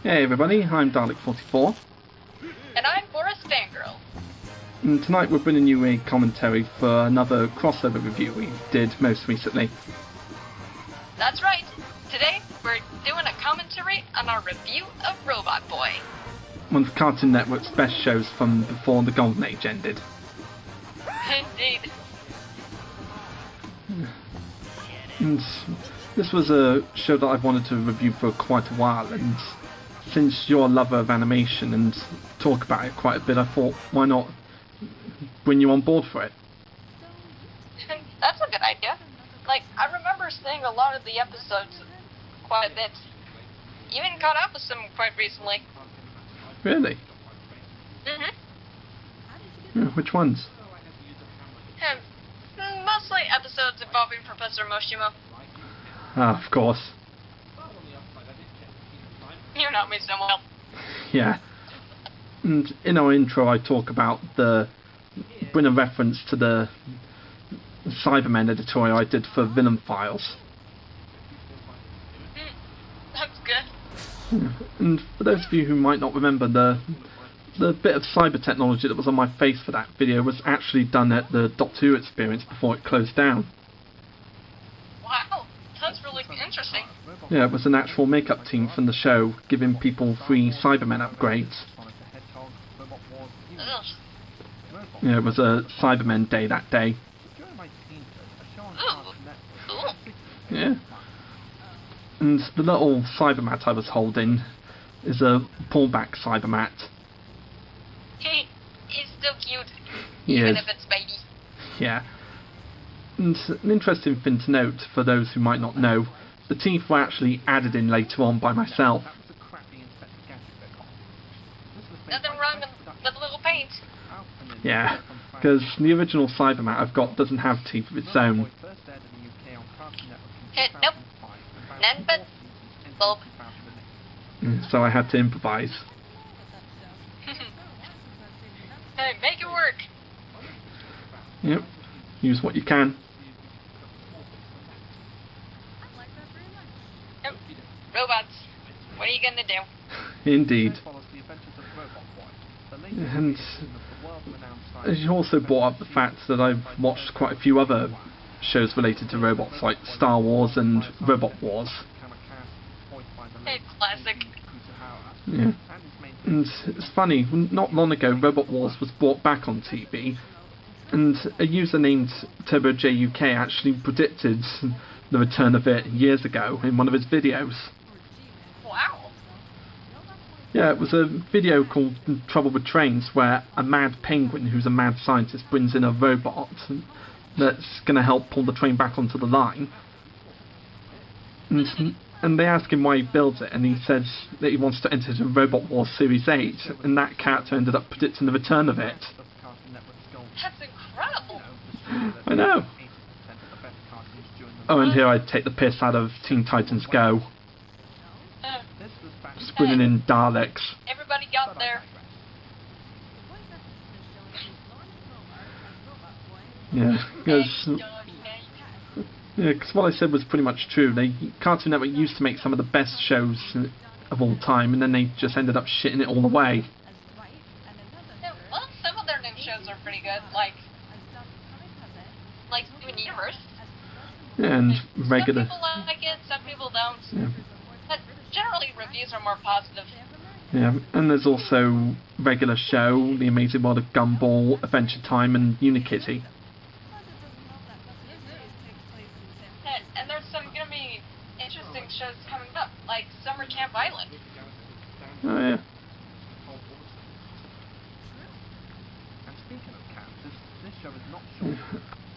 Hey everybody, I'm Dalek44. And I'm BorisFangirl. And tonight we're bringing you a commentary for another crossover review we did most recently. That's right. Today we're doing a commentary on our review of Robotboy. One of Cartoon Network's best shows from before the Golden Age ended. Indeed. And this was a show that I've wanted to review for quite a while, and since you're a lover of animation and talk about it quite a bit, I thought, why not bring you on board for it? That's a good idea. Like, I remember seeing a lot of the episodes quite a bit. Even caught up with some quite recently. Really? Yeah, which ones? Mostly episodes involving Professor Moshimo. Ah, of course. You know me so well. Yeah. And in our intro I talk about bring a reference to the Cybermen editorial I did for Villain Files. That's good. Yeah. And for those of you who might not remember, the bit of cyber technology that was on my face for that video was actually done at the Doctor Who experience before it closed down. Wow, that's really interesting. Yeah, it was an actual makeup team from the show giving people free Cybermen upgrades. Ugh. Yeah, it was a Cybermen day that day. Ooh. Yeah. And the little Cybermat I was holding is a pullback Cybermat. He's still cute, He even is. if it's baby. Yeah. And an interesting thing to note, for those who might not know, the teeth were actually added in later on by myself. Nothing wrong with a little paint. Yeah, because the original Cybermat I've got doesn't have teeth of its own. Nope. None but bulb. So I had to improvise. Hey, make it work. Yep, use what you can. Yep. Robots. What are you gonna do? Indeed. And you also brought up the fact that I've watched quite a few other shows related to robots, like Star Wars and Robot Wars. Hey, classic. Yeah. And it's funny, not long ago Robot Wars was brought back on TV, and a user named TurboJUK actually predicted the return of it years ago in one of his videos. Wow. Yeah, it was a video called Trouble with Trains, where a mad penguin who's a mad scientist brings in a robot that's going to help pull the train back onto the line. And they ask him why he builds it, and he says that he wants to enter the Robot Wars Series 8, and that character ended up predicting the return of it. That's incredible. I know. Oh, and here I take the piss out of Teen Titans Go. Just bringing in Daleks. Everybody got there. Yeah, because what I said was pretty much true. Cartoon Network used to make some of the best shows of all time, and then they just ended up shitting it all away. Yeah, well, some of their new shows are pretty good, like Steven Universe. Yeah, and regular. Some people like it, some people don't. Yeah. But generally, reviews are more positive. Yeah, and there's also regular show, The Amazing World of Gumball, Adventure Time, and Unikitty. And there's some gonna be interesting shows coming up, like Summer Camp Island. Oh yeah.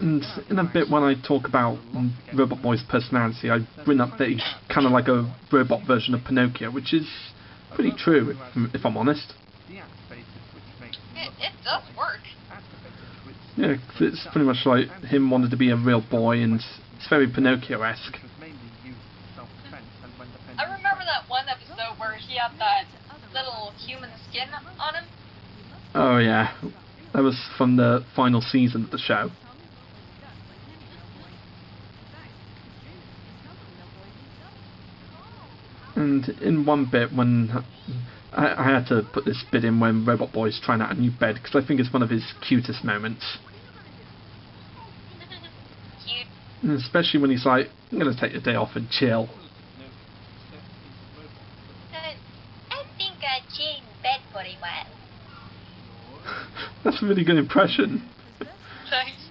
And in a bit when I talk about Robotboy's personality, I bring up that he's kind of like a robot version of Pinocchio, which is pretty true, if I'm honest. It does work. Yeah, 'cause it's pretty much like him wanted to be a real boy, and it's very Pinocchio-esque. I remember that one episode where he had that little human skin on him. Oh yeah, that was from the final season of the show. And And in one bit when I had to put this bit in when Robotboy's trying out a new bed because I think it's one of his cutest moments. Cute. And especially when he's like, I'm going to take the day off and chill. I think I'll chill in bed for a while. That's a really good impression. Thanks.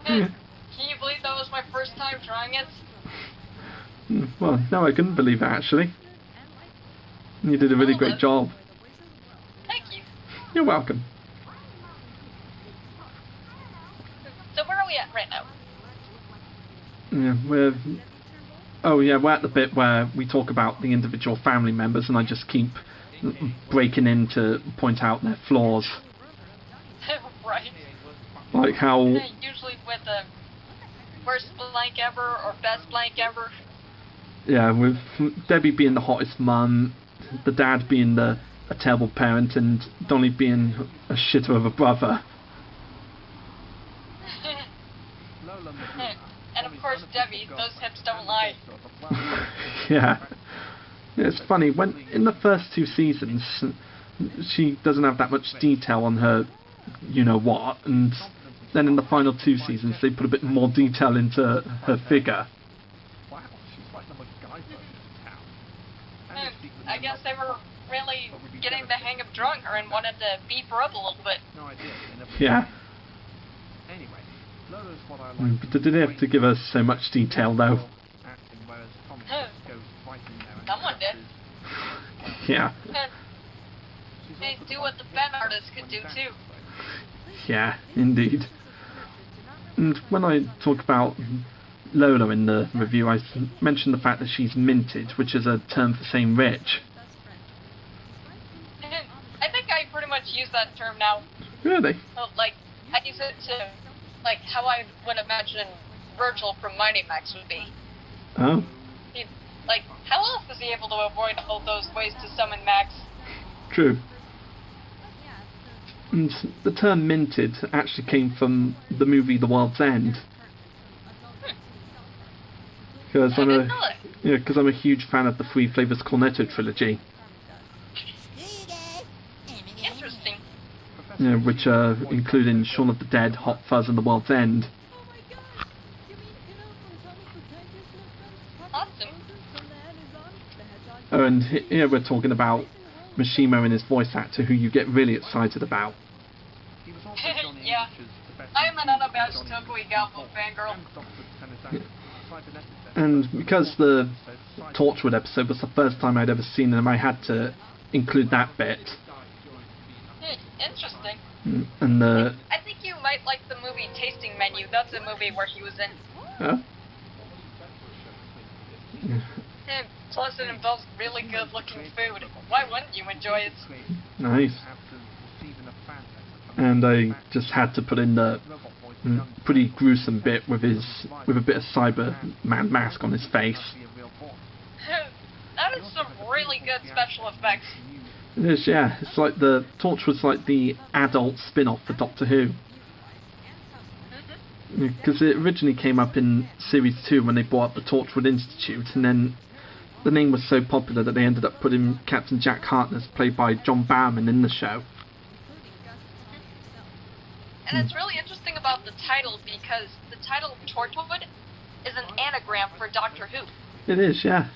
Can you believe that was my first time trying it? Well, no, I couldn't believe it actually. You did a really great job. Thank you. You're welcome. So where are we at right now? Yeah, we're at the bit where we talk about the individual family members, and I just keep breaking in to point out their flaws. Right. Like how... Usually with the worst blank ever or best blank ever. Yeah, with Debbie being the hottest mum, the dad being a terrible parent, and Donnie being a shitter of a brother. And of course Debbie, those hips don't lie. Yeah. It's funny, when in the first 2 seasons, she doesn't have that much detail on her you-know-what, and then in the final 2 seasons they put a bit more detail into her figure. I guess they were really getting the hang of drawing her and wanted to beef her up a little bit. Yeah. But they didn't have to give us so much detail though. Someone did. Yeah. They do what the fan artists could do too. Yeah, indeed. And when I talk about Lola in the review, I mentioned the fact that she's minted, which is a term for saying rich. I think I pretty much use that term now. Really? So, like, I use it to, like, how I would imagine Virgil from Mighty Max would be. Oh. Like, how else was he able to avoid all those ways to summon Max? True. And the term minted actually came from the movie The World's End. Because I'm a huge fan of the Three Flavors Cornetto trilogy. Interesting. Yeah, which including Shaun of the Dead, Hot Fuzz, and The World's End. Awesome. Oh, and here we're talking about Mishimo and his voice actor, who you get really excited about. Yeah. I am an unabashed Tokui Galvo fangirl. And because the Torchwood episode was the first time I'd ever seen him, I had to include that bit. Interesting. And I think you might like the movie Tasting Menu. That's a movie where he was in. Oh? Plus it involves really good looking food. Why wouldn't you enjoy it? Nice. And I just had to put in the pretty gruesome bit with a bit of Cyberman mask on his face. That is some really good special effects. It is, yeah. It's like the Torchwood's like the adult spin-off for Doctor Who. Because it originally came up in Series 2 when they brought up the Torchwood Institute, and then the name was so popular that they ended up putting Captain Jack Harkness, played by John Barrowman, in the show. And it's really interesting about the title because the title Torchwood is an anagram for Doctor Who. It is, yeah.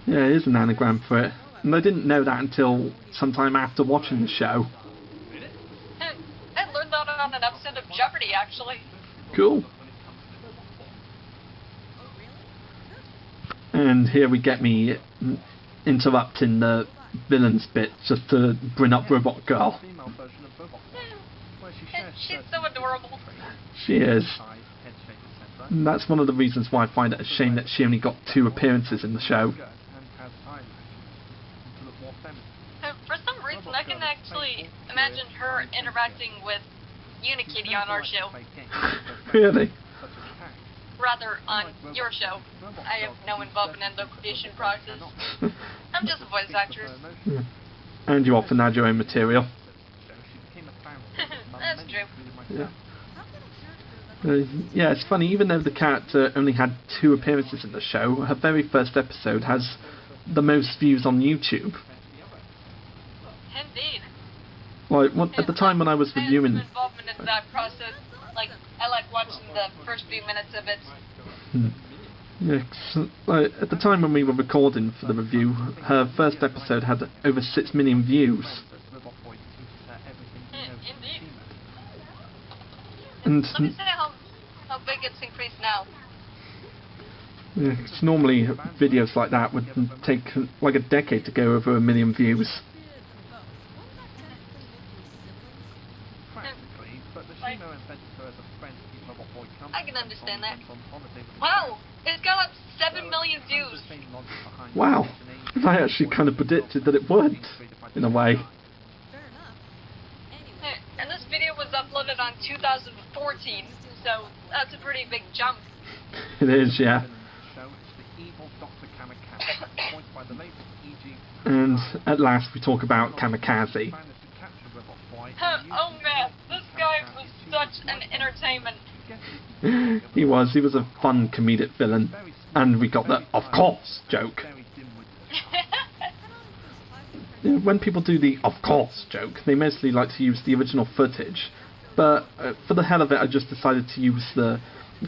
Yeah, it is an anagram for it. And I didn't know that until sometime after watching the show. I learned that on an episode of Jeopardy, actually. Cool. And here we get me interrupting the villains bit just to bring up Robot Girl. She's so adorable. She is. And that's one of the reasons why I find it a shame that she only got 2 appearances in the show. For some reason, I can actually imagine her interacting with Unikitty on our show. Really? Rather, on your show. I have no involvement in the creation process. I'm just a voice actress. And you often add your own material. That's true. Yeah. Yeah, it's funny, even though the character only had 2 appearances in the show, her very first episode has the most views on YouTube. Indeed. Like, at the time when I was reviewing... involvement in that process. Like, I like watching the first few minutes of it. Yeah, at the time when we were recording for the review, her first episode had over 6 million views. Indeed. And Let me say how big it's increased now. yeah, 'cause normally videos like that would take like a decade to go over 1 million views. I can understand that. Wow! It's got 7 million views! Wow! I actually kind of predicted that it would, in a way. And this video was uploaded on 2014, so that's a pretty big jump. It is, yeah. And at last we talk about Kamikaze. Oh man, this guy was such an entertainment. He was a fun comedic villain. And we got the "of course" joke. When people do the "of course" joke, they mostly like to use the original footage. But for the hell of it, I just decided to use the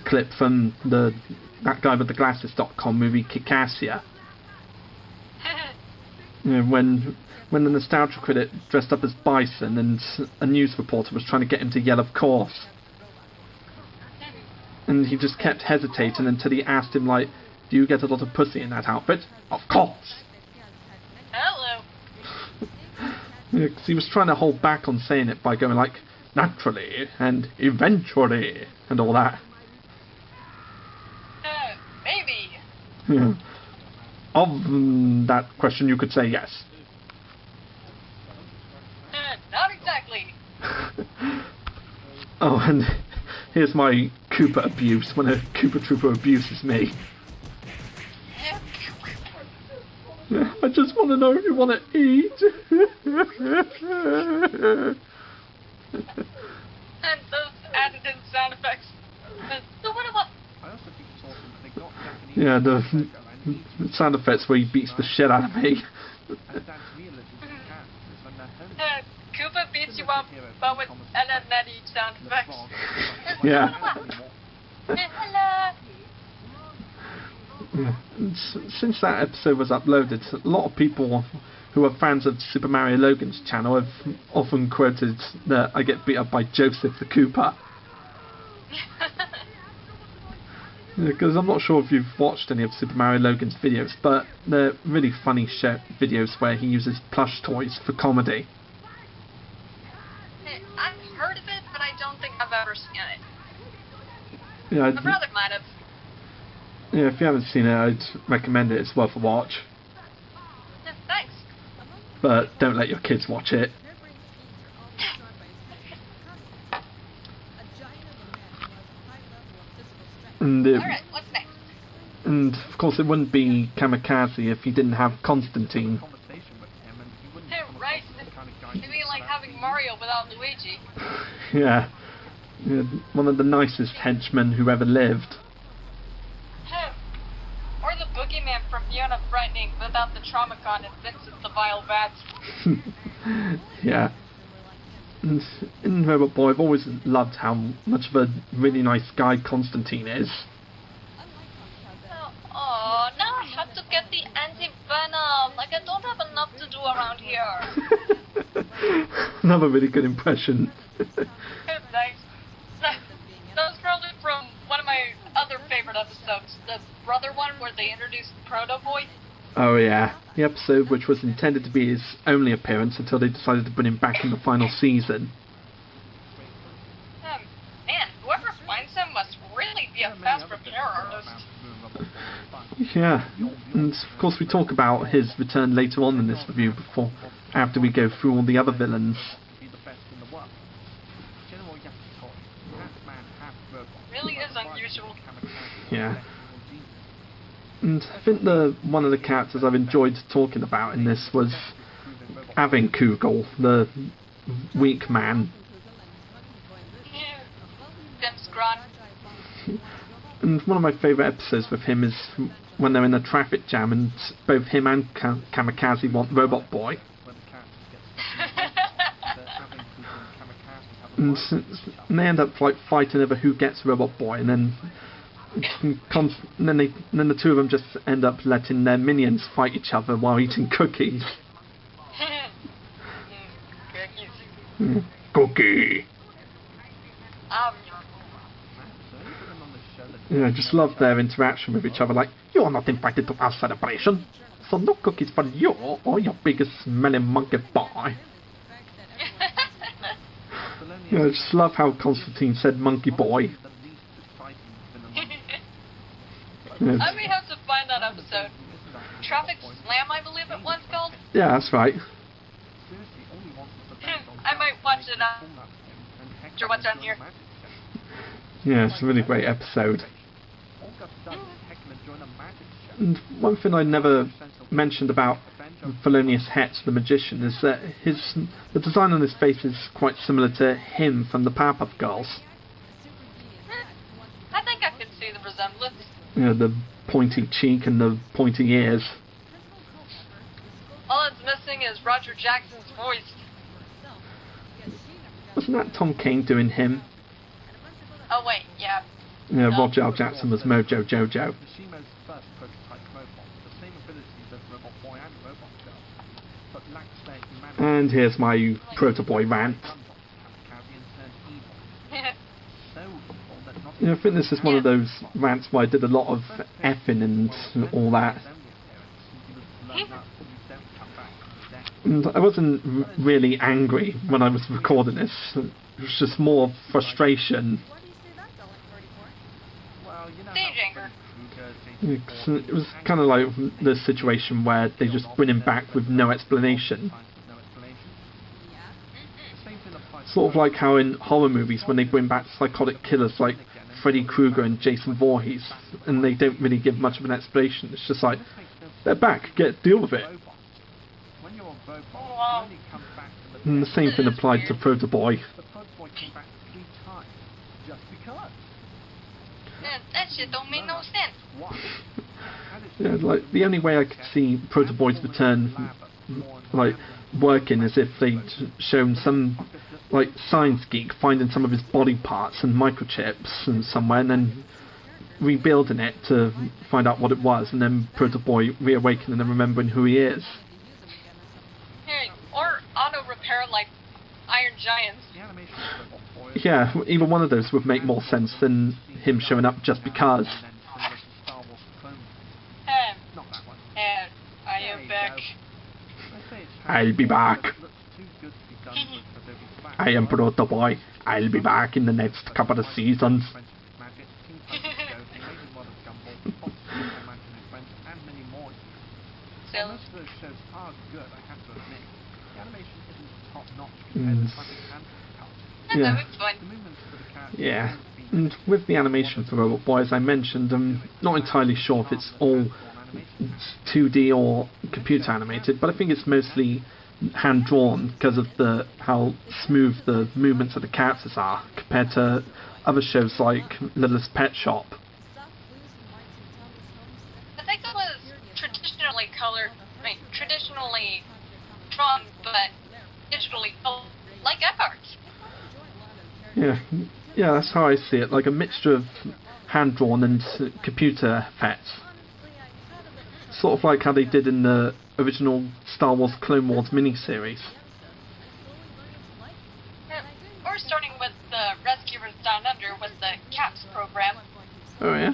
clip from that guy with the glasses.com movie Kick-Assia. When the nostalgia critic dressed up as Bison and a news reporter was trying to get him to yell "of course." And he just kept hesitating until he asked him, like, "Do you get a lot of pussy in that outfit?" "Of course." Hello. Yeah, 'cause he was trying to hold back on saying it by going like, "naturally," and "eventually," and all that. Maybe. Yeah. Of that question, you could say yes. Not exactly. Oh, and here's my Koopa abuse when a Koopa Trooper abuses me. Yeah, I just want to know if you want to eat. And those added in sound effects. So what about... Yeah, the sound effects where he beats the shit out of me. Koopa beats you up, but with Netty sound effects. Yeah. Hello. Yeah. Since that episode was uploaded, a lot of people who are fans of Super Mario Logan's channel have often quoted that I get beat up by Joseph the Koopa. Because I'm not sure if you've watched any of Super Mario Logan's videos, but they're really funny videos where he uses plush toys for comedy. I've heard of it, but I don't think I've ever seen it. Yeah, My brother might have. Yeah, if you haven't seen it, I'd recommend it. It's worth a watch. Thanks. But don't let your kids watch it. And Alright, what's next? And of course, it wouldn't be Kamikaze if he didn't have Constantine. Right. It'd be like having Mario without Luigi. Yeah. One of the nicest henchmen who ever lived. Or the boogeyman from Fiona Frightening without the Traumacon and Vincent the Vile Bats. Yeah. And in Robotboy, I've always loved how much of a really nice guy Constantine is. Oh, now I have to get the anti-venom. Like, I don't have enough to do around here. Another really good impression. Thanks. That was probably from one of my other favorite episodes, the brother one where they introduced Proto-Boy. Oh yeah, the episode which was intended to be his only appearance until they decided to bring him back in the final season. Man, whoever finds him must really be a fast repair artist. Yeah, and of course we talk about his return later on in this review after we go through all the other villains. Really is unusual. Yeah. And I think one of the characters I've enjoyed talking about in this was Kugel, the weak man. Tim Scron. And one of my favourite episodes with him is when they're in a traffic jam and both him and Kamikaze want Robotboy. And they end up like fighting over who gets Robotboy, and then the two of them just end up letting their minions fight each other while eating cookies. Cookie. Yeah, I just love their interaction with each other. Like, you're not invited to our celebration, so no cookies for you or your biggest smelling monkey boy. Yeah, I just love how Constantine said monkey boy. Yeah. I may have to find that episode. Traffic Slam, I believe it was called. Yeah, that's right. I might watch it after what's on here. Yeah, it's a really great episode. And one thing I never mentioned about Felonious Hetz, the magician, is that the design on his face is quite similar to him from the Powerpuff Girls. I think I can see the resemblance. You know, the pointy cheek and the pointy ears. All it's missing is Roger Jackson's voice. Wasn't that Tom Kane doing him? Oh wait, yeah. Yeah, Roger L. Jackson was Mojo Jojo. And here's my Proto-Boy rant. Yeah, I think this is one of those rants where I did a lot of effing and all that. And I wasn't really angry when I was recording this. It was just more frustration. Stage anger. It was kind of like the situation where they just bring him back with no explanation. Sort of like how in horror movies when they bring back psychotic killers like Freddy Krueger and Jason Voorhees, and they don't really give much of an explanation. It's just like, they're back, deal with it. And the same thing applied to Proto-Boy. That shit don't make no sense. Yeah, like the only way I could see Proto-Boy's return like working is if they'd shown some like science geek finding some of his body parts and microchips and somewhere and then rebuilding it to find out what it was, and then Proto-Boy reawakening and remembering who he is. Hey, or auto repair like Iron Giants. Yeah, either one of those would make more sense than him showing up just because. I am back. I'll be back. I am Proto-Boy. I'll be back in the next couple of seasons. Yeah. Yeah. And with the animation for Robotboy, as I mentioned, I'm not entirely sure if it's all 2D or computer animated, but I think it's mostly hand drawn because of how smooth the movements of the characters are compared to other shows like Littlest Pet Shop. I think it was traditionally drawn, but digitally colored, like Eckhart's. Yeah, that's how I see it, like a mixture of hand drawn and computer effects. Sort of like how they did in the original Star Wars Clone Wars miniseries. Or starting with the Rescuers Down Under with the CAPS program. Oh yeah?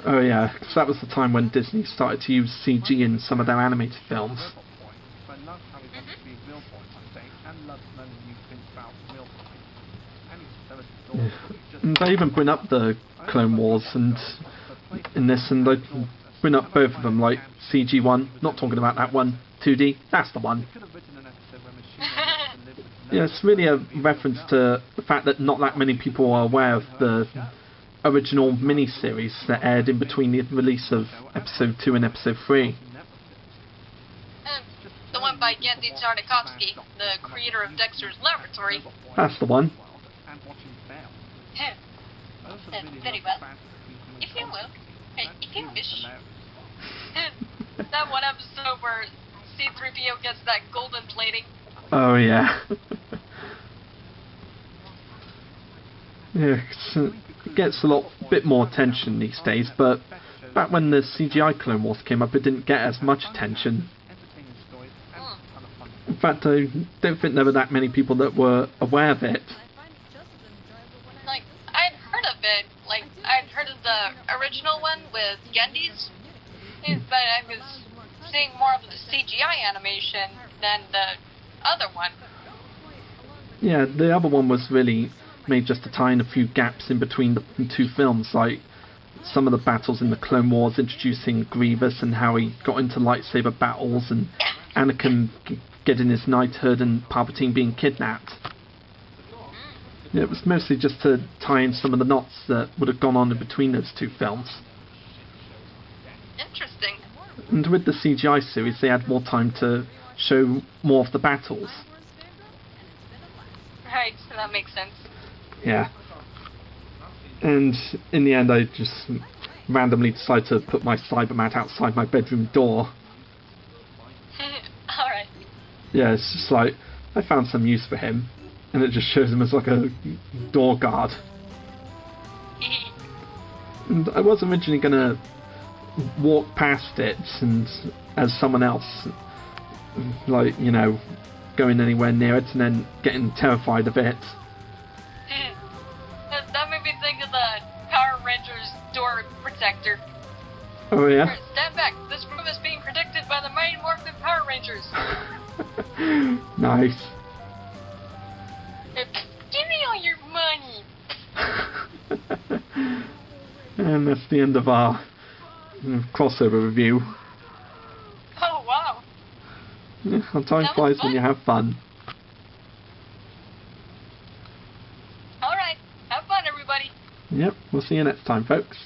Oh yeah, because that was the time when Disney started to use CG in some of their animated films. Yeah. And they even bring up the Clone Wars and in this, and they bring up both of them, like CG one, not talking about that one, 2D, that's the one. Yeah, it's really a reference to the fact that not that many people are aware of the original miniseries that aired in between the release of Episode 2 and Episode 3. The one by Genndy Tartakovsky, the creator of Dexter's Laboratory. That's the one. Very well. If you will. If you wish. That one episode where C-3PO gets that golden plating. Oh, yeah. Yeah, it gets a bit more attention these days, but back when the CGI Clone Wars came up, it didn't get as much attention. In fact, I don't think there were that many people that were aware of it. Like, I'd heard of it. Like, I'd heard of the original one with Gendis, but I was seeing more of the CGI animation than the other one. Yeah, the other one was really made just to tie in a few gaps in between the two films, like some of the battles in the Clone Wars, introducing Grievous and how he got into lightsaber battles, and Anakin getting his knighthood and Palpatine being kidnapped. Yeah, it was mostly just to tie in some of the knots that would have gone on in between those two films. Interesting. And with the CGI series, they had more time to show more of the battles. Right, so that makes sense. Yeah. And in the end, I just randomly decided to put my Cyberman outside my bedroom door. Alright. Yeah, it's just like, I found some use for him, and it just shows him as like a door guard. And I was originally going to walk past it and as someone else, like, you know, going anywhere near it and then getting terrified of it. That made me think of the Power Rangers door protector. Oh yeah? Stand back, this room is being protected by the Mighty Morphin Power Rangers. Nice. Give me all your money. And that's the end of our crossover review. Oh wow. Yeah, time flies when you have fun. Alright, have fun everybody. Yep, we'll see you next time, folks.